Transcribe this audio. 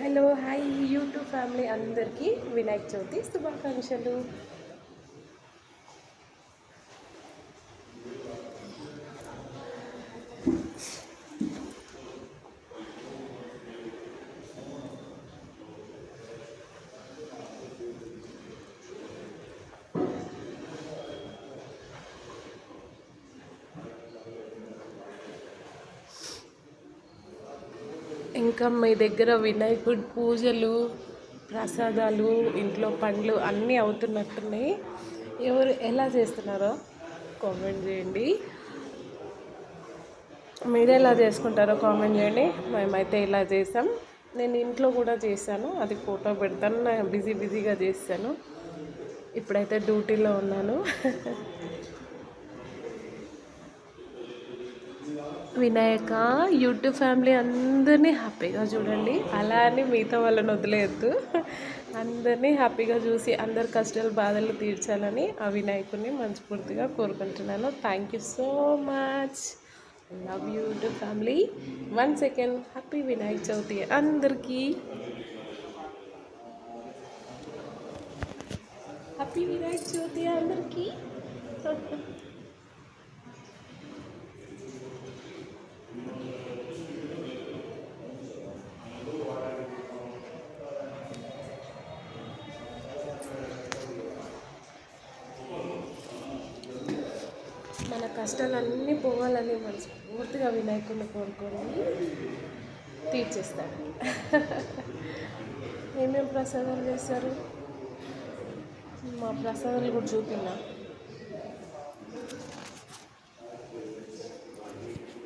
Hello hi YouTube family అందరికీ వినాయక చవితి శుభాకాంక్షలు. ఇంకా మీ దగ్గర వినాయకుడి పూజలు, ప్రసాదాలు, ఇంట్లో పండ్లు అన్నీ అవుతున్నట్టున్నాయి. ఎవరు ఎలా చేస్తున్నారో కామెంట్ చేయండి. మీరు ఎలా చేసుకుంటారో కామెంట్ చేయండి. మేమైతే ఇలా చేసాం. నేను ఇంట్లో కూడా చేశాను, అది ఫోటో పెడతాను. నేను బిజీగా చేశాను. ఇప్పుడైతే డ్యూటీలో ఉన్నాను. వినాయక యూట్యూబ్ ఫ్యామిలీ అందరినీ హ్యాపీగా చూడండి. అలా అని మిగతా వాళ్ళని వదిలేయద్దు. అందరినీ హ్యాపీగా చూసి అందరి కష్టాలు బాధలు తీర్చాలని ఆ వినాయకుడిని మనస్ఫూర్తిగా కోరుకుంటున్నాను. Thank you so much. Love you YouTube family. 1 second. Happy Vinayaka Chavithi అందరికీ. హ్యాపీ వినాయక చవితి అందరికీ. మన కష్టాలన్నీ పోవాలని మనస్ఫూర్తిగా వినాయకుడిని కోరుకొని తీర్చేస్తాడు. ఏమేమి ప్రసాదాలు చేస్తారు, మా ప్రసాదాలు కూడా చూపినా.